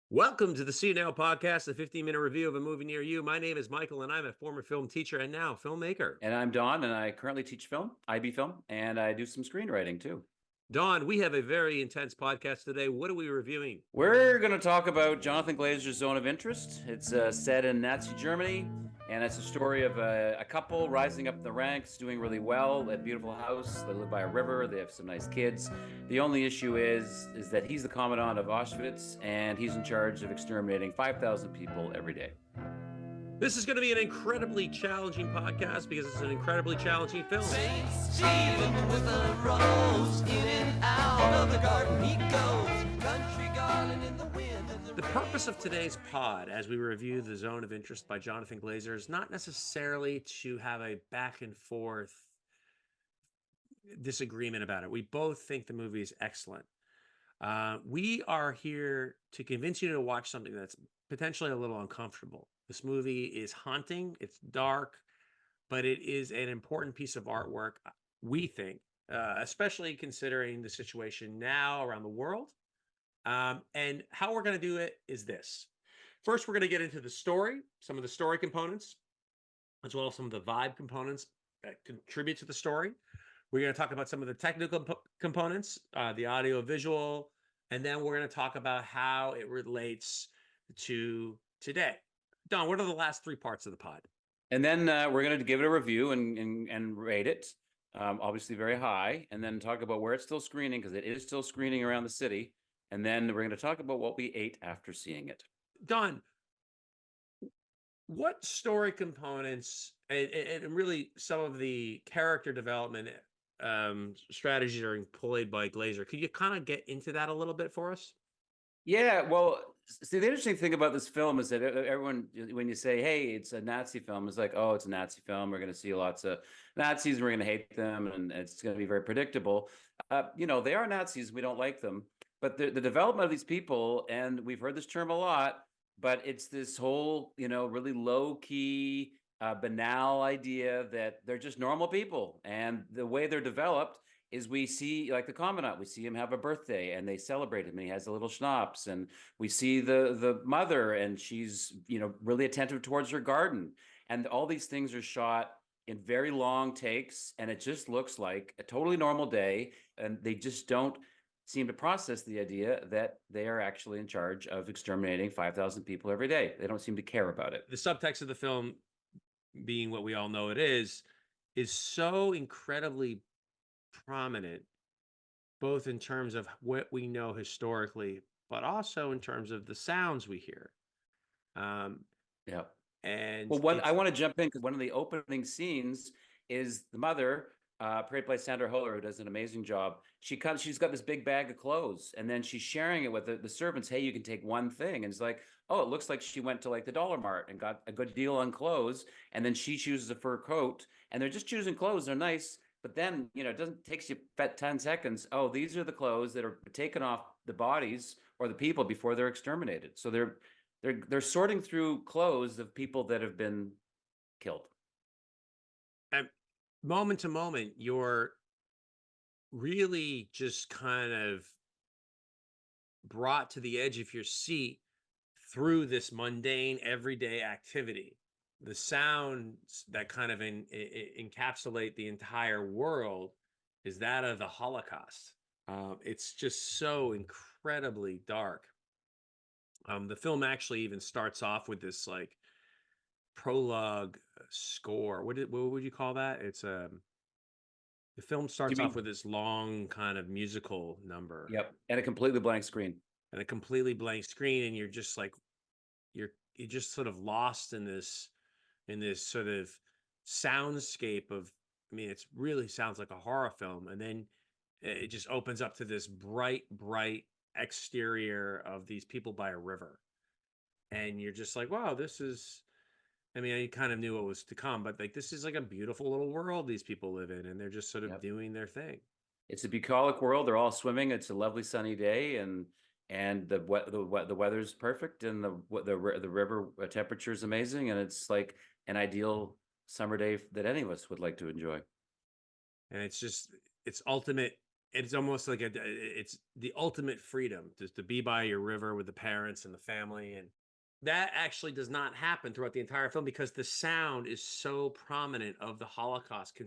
Welcome to the SeeItNow podcast, a 15-minute review of a movie near you. My name is Michael, and I'm a former film teacher and now filmmaker. And I'm Don, and I currently teach film, IB film, and I do some screenwriting too. Don, we have a very intense podcast today. What are we reviewing? We're going to talk about Jonathan Glazer's Zone of Interest. It's set in Nazi Germany, and it's a story of a couple rising up the ranks, doing really well, a beautiful house. They live by a river. They have some nice kids. The only issue is that he's the commandant of Auschwitz, and he's in charge of exterminating 5,000 people every day. This is going to be an incredibly challenging podcast because it's an incredibly challenging film. Saint Stephen with a rose, in and out of the garden he goes, country garden in the wind. The purpose of today's pod, as we review The Zone of Interest by Jonathan Glazer, is not necessarily to have a back and forth disagreement about it. We both think the movie is excellent. We are here to convince you to watch something that's potentially a little uncomfortable. This movie is haunting, it's dark, but it is an important piece of artwork, we think, especially considering the situation now around the world. And how we're going to do it is this. First, we're going to get into the story, some of the story components, as well as some of the vibe components that contribute to the story. We're going to talk about some of the technical components, the audio visual, and then we're going to talk about how it relates to today. Don, what are the last three parts of the pod? And then we're going to give it a review and rate it, obviously very high, and then talk about where it's still screening, because it is still screening around the city. And then we're going to talk about what we ate after seeing it. Don, what story components and really some of the character development strategies are employed by Glazer? Could you kind of get into that a little bit for us? Yeah, well, see, the interesting thing about this film is that everyone, when you say, hey, it's a Nazi film, it's like, oh, it's a Nazi film. We're going to see lots of Nazis and we're going to hate them and it's going to be very predictable. They are Nazis. We don't like them. But the development of these people, and we've heard this term a lot, but it's this whole, really low key, banal idea that they're just normal people. And the way they're developed is we see, like the commandant, we see him have a birthday and they celebrate him and he has a little schnapps, and we see the mother and she's really attentive towards her garden, and all these things are shot in very long takes, and it just looks like a totally normal day, and they just don't seem to process the idea that they are actually in charge of exterminating 5,000 people every day. They don't seem to care about it. The subtext of the film, being what we all know it is so incredibly prominent, both in terms of what we know historically, but also in terms of the sounds we hear. Yeah. And well, I want to jump in because one of the opening scenes is the mother, played by Sandra Huller, who does an amazing job. She's got this big bag of clothes, and then she's sharing it with the servants. Hey, you can take one thing, and it's like, oh, it looks like she went to like the Dollar Mart and got a good deal on clothes, and then she chooses a fur coat, and they're just choosing clothes. They're nice. But then, it doesn't take you 10 seconds. Oh, these are the clothes that are taken off the bodies or the people before they're exterminated. So they're sorting through clothes of people that have been killed. And moment to moment, you're really just kind of brought to the edge of your seat through this mundane everyday activity. The sounds that kind of encapsulate the entire world is that of the Holocaust. It's just so incredibly dark. The film actually even starts off with this like prologue score. What would you call that? It's the film starts off with this long kind of musical number. Yep, and a completely blank screen. And and you're just like you're just sort of lost in this sort of soundscape of, it really sounds like a horror film. And then it just opens up to this bright exterior of these people by a river. And you're just like, wow, this is, I kind of knew what was to come, but like, this is like a beautiful little world these people live in, and they're just sort of doing their thing. It's a bucolic world. They're all swimming. It's a lovely sunny day, and the weather's perfect, and the river temperature is amazing, and it's like an ideal summer day that any of us would like to enjoy. And it's ultimate it's almost like it's the ultimate freedom just to be by your river with the parents and the family. And that actually does not happen throughout the entire film because the sound is so prominent of the Holocaust.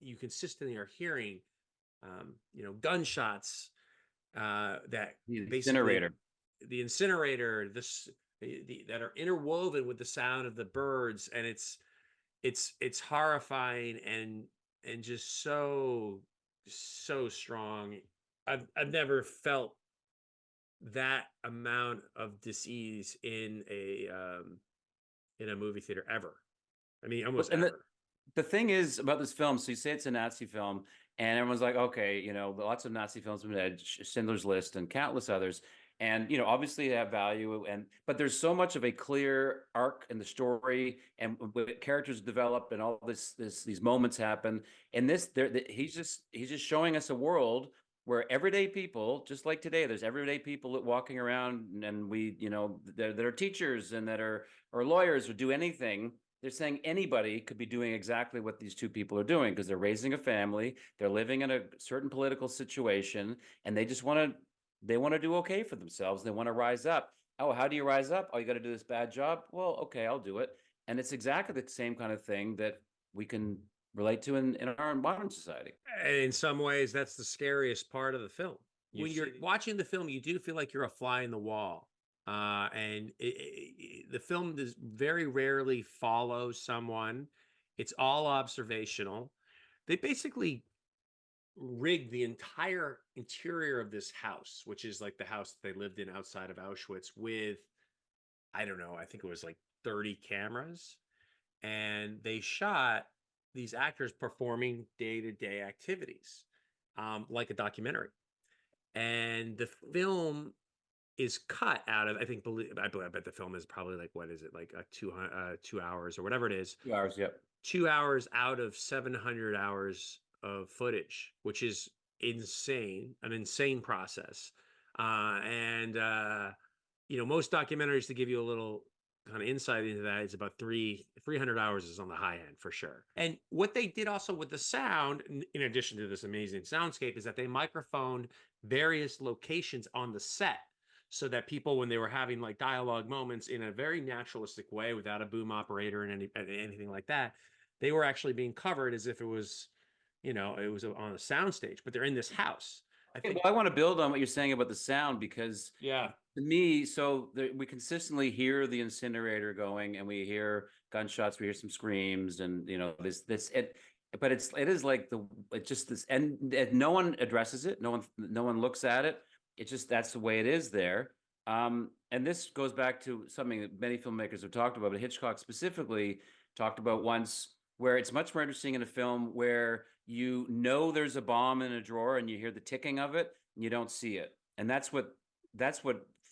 You consistently are hearing, gunshots, that The basically incinerator. the incinerator, that are interwoven with the sound of the birds, and it's horrifying and just so strong. I've never felt that amount of dis-ease in a movie theater ever. I mean, Well, almost and ever. the thing is about this film, so you say it's a Nazi film, and everyone's like, okay, lots of Nazi films have been made, Schindler's List and countless others, and obviously they have value, but there's so much of a clear arc in the story, and characters develop, and all these moments happen. And he's just showing us a world where everyday people, just like today, there's everyday people walking around, and we, that are teachers and that are or lawyers or do anything. They're saying anybody could be doing exactly what these two people are doing because they're raising a family, they're living in a certain political situation, and they want to do okay for themselves. They want to rise up. Oh, how do you rise up? Oh, you got to do this bad job. Well, okay, I'll do it. And it's exactly the same kind of thing that we can relate to in our modern society. And in some ways, that's the scariest part of the film. When you're watching the film, you do feel like you're a fly in the wall. And the film does very rarely follow someone. It's all observational. They basically rigged the entire interior of this house, which is like the house that they lived in outside of Auschwitz, with, I don't know, I think it was like 30 cameras. And they shot these actors performing day-to-day activities, like a documentary. And the film is cut out of, I bet the film is probably like, what is it, like 2 hours or whatever it is. 2 hours, yep. 2 hours out of 700 hours of footage, which is an insane process. Most documentaries, to give you a little kind of insight into that, is about 300 hours is on the high end for sure. And what they did also with the sound, in addition to this amazing soundscape, is that they microphoned various locations on the set so that people, when they were having like dialogue moments in a very naturalistic way without a boom operator and anything like that, they were actually being covered as if it was on a soundstage, but they're in this house. Well, I want to build on what you're saying about the sound because Yeah. to me, we consistently hear the incinerator going, and we hear gunshots, we hear some screams, and but it is like it just this, and no one addresses it, no one looks at it. It's just that's the way it is there. And this goes back to something that many filmmakers have talked about, but Hitchcock specifically talked about once, where it's much more interesting in a film where there's a bomb in a drawer and you hear the ticking of it and you don't see it. And that's what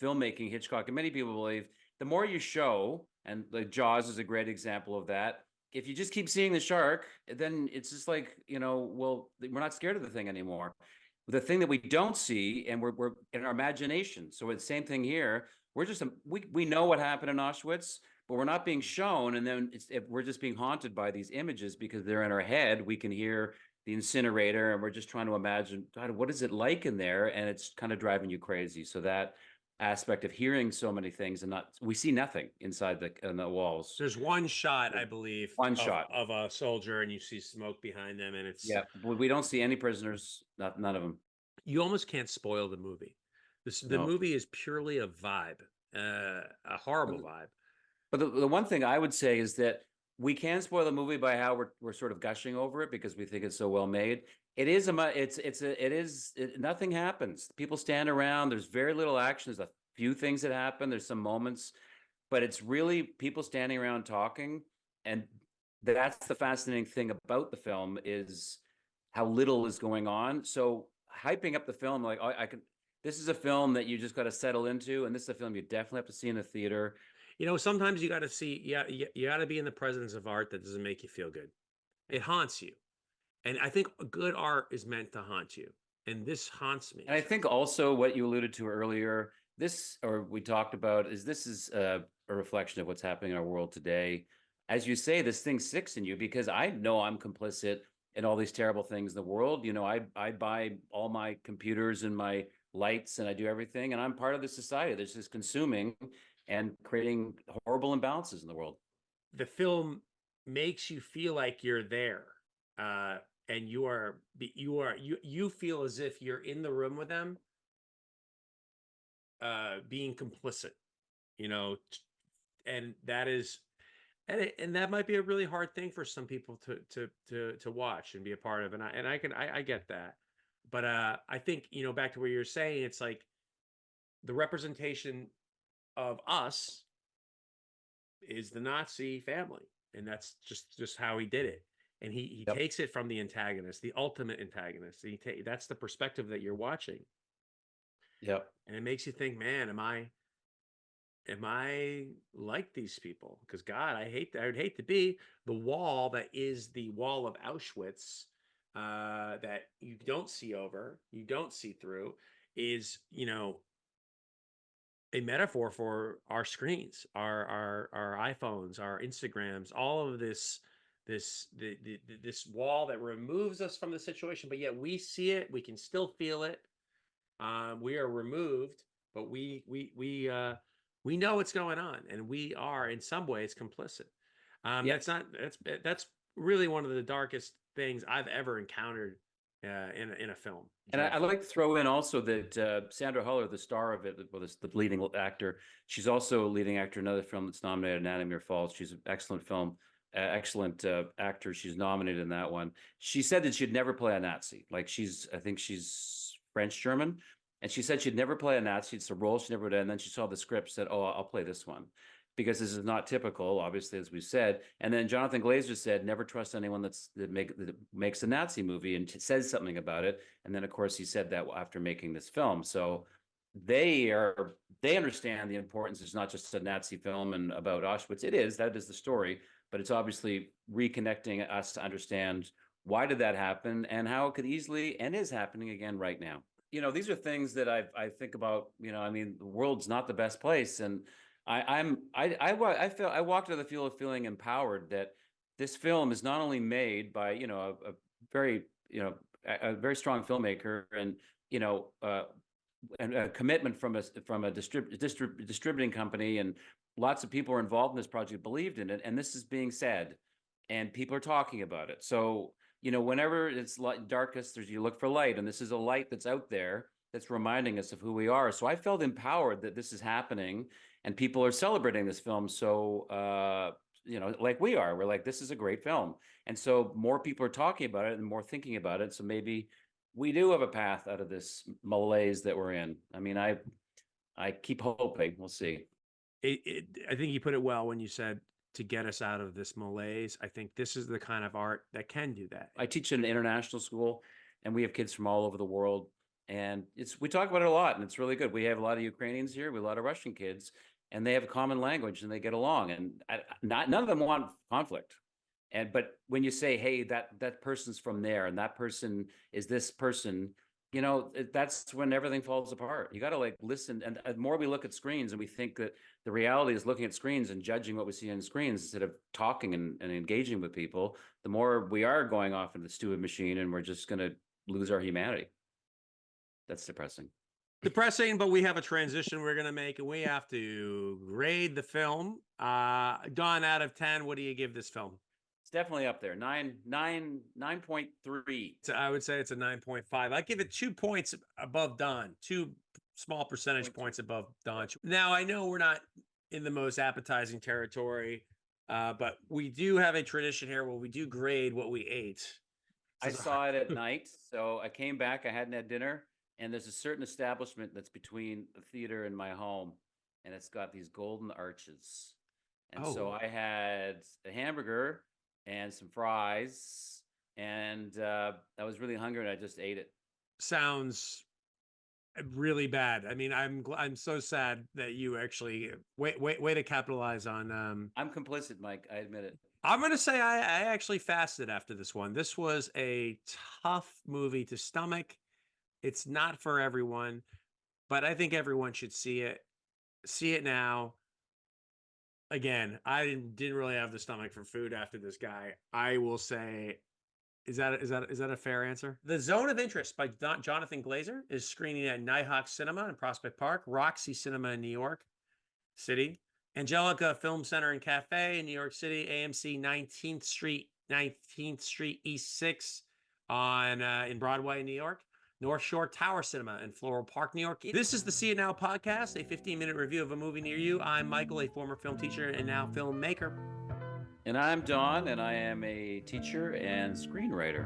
filmmaking, Hitchcock and many people believe, the more you show, and like Jaws is a great example of that. If you just keep seeing the shark, then it's just like, well, we're not scared of the thing anymore. The thing that we don't see, and we're in our imagination. So it's the same thing here. We're just we know what happened in Auschwitz, but we're not being shown. And then we're just being haunted by these images because they're in our head. We can hear the incinerator, and we're just trying to imagine, God, what is it like in there? And it's kind of driving you crazy. So that aspect of hearing so many things and we see nothing inside the walls. There's one shot, I believe, shot of a soldier, and you see smoke behind them, and it's we don't see any prisoners, none of them. You almost can't spoil the movie. The movie is purely a vibe, a horrible vibe. But the one thing I would say is that we can spoil the movie by how we're sort of gushing over it because we think it's so well made. Nothing happens. People stand around. There's very little action. There's a few things that happen. There's some moments, but it's really people standing around talking. And that's the fascinating thing about the film, is how little is going on. So hyping up the film, like this is a film that you just got to settle into. And this is a film you definitely have to see in a theater. Sometimes you got to see, you got to be in the presence of art that doesn't make you feel good. It haunts you. And I think good art is meant to haunt you. And this haunts me. And I think also what you alluded to earlier, we talked about, this is a reflection of what's happening in our world today. As you say, this thing sticks in you because I know I'm complicit and all these terrible things in the world. You know, I buy all my computers and my lights, and I do everything, and I'm part of the society that's just consuming and creating horrible imbalances in the world. The film makes you feel like you're there, and you feel as if you're in the room with them, being complicit, you know, and that is, and that might be a really hard thing for some people to watch and be a part of, and I get that, but I think, you know, back to what you're saying, it's like the representation of us is the Nazi family, and that's just how he did it. And he Yep. takes it from the antagonist, the ultimate antagonist. That's the perspective that you're watching, Yep. and it makes you think, man, am I like these people? Because God, I would hate to be the wall that is the wall of Auschwitz, that you don't see over, you don't see through, is, you know, a metaphor for our screens, our iPhones, our Instagrams, all of this wall that removes us from the situation, but yet we see it, we can still feel it. We are removed, but we know what's going on, and we are in some ways complicit. Yeah. That's really one of the darkest things I've ever encountered, in a film. And I'd like to throw in also that Sandra Huller, the star of it, well, the leading actor, she's also a leading actor in another film that's nominated, Anatomy of Falls. She's an excellent film, excellent actor. She's nominated in that one. She said that she'd never play a Nazi. Like I think she's French German, and she said she'd never play a Nazi. It's a role she never did. And then she saw the script, said, "Oh, I'll play this one," because this is not typical, obviously, as we said. And then Jonathan Glazer said, "Never trust anyone that makes a Nazi movie," and says something about it. And then, of course, he said that after making this film. So they understand the importance. It's not just a Nazi film and about Auschwitz. That is the story, but it's obviously reconnecting us to understand why did that happen and how it could easily and is happening again right now. You know, these are things that I think about. You know, I mean, the world's not the best place, and I walked out of the field feeling empowered that this film is not only made by, you know, a very, you know, a very strong filmmaker, and, you know, and a commitment from a distributing company, and lots of people are involved in this project, believed in it, and this is being said, and people are talking about it. So, you know, whenever it's darkest, you look for light, and this is a light that's out there that's reminding us of who we are. So I felt empowered that this is happening, and people are celebrating this film. So, you know, like we are, we're like, this is a great film. And so more people are talking about it and more thinking about it. So maybe we do have a path out of this malaise that we're in. I mean, I keep hoping. We'll see. I think you put it well when you said, to get us out of this malaise. I think this is the kind of art that can do that. I teach in an international school, and we have kids from all over the world. And we talk about it a lot, and it's really good. We have a lot of Ukrainians here, we have a lot of Russian kids, and they have a common language and they get along. And none of them want conflict. But when you say, hey, that person's from there, and that person is this person, you know, that's when everything falls apart. You got to like listen. And the more we look at screens and we think that the reality is looking at screens and judging what we see on screens instead of talking and engaging with people, the more we are going off into the stupid machine, and we're just going to lose our humanity. That's depressing. Depressing, but we have a transition we're going to make, and we have to grade the film. Don, out of 10, what do you give this film? It's definitely up there. 9.3. So I would say it's a 9.5. I give it 2 points above Don, 2 small percentage points above Don. Now, I know we're not in the most appetizing territory, but we do have a tradition here where we do grade what we ate. I saw it at night, so I came back. I hadn't had dinner, and there's a certain establishment that's between the theater and my home, and it's got these golden arches. And so I had a hamburger and some fries, and I was really hungry, and I just ate it. Sounds really bad. I mean, I'm so sad that you actually way to capitalize on. I'm complicit, Mike. I admit it. I'm going to say I actually fasted after this one. This was a tough movie to stomach. It's not for everyone, but I think everyone should see it. See it now. Again, I didn't really have the stomach for food after this guy. I will say Is that a fair answer? The Zone of Interest by Jonathan Glazer is screening at Nighthawk Cinema in Prospect Park, Roxy Cinema in New York City, Angelica Film Center and Cafe in New York City, AMC 19th Street East 6 on in Broadway, New York, North Shore Tower Cinema in Floral Park, New York. This is the See It Now podcast, a 15-minute review of a movie near you. I'm Michael, a former film teacher and now filmmaker. And I'm Don, and I am a teacher and screenwriter.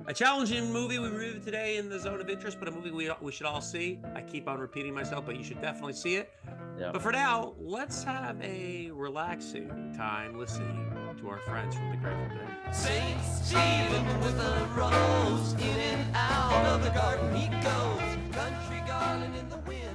A challenging movie we reviewed today in the Zone of Interest, but a movie we should all see. I keep on repeating myself, but you should definitely see it. Yeah. But for now, let's have a relaxing time listening to our friends from the Grateful Dead. St. Stephen with a rose, in and out of the garden he goes. Country garland in the wind.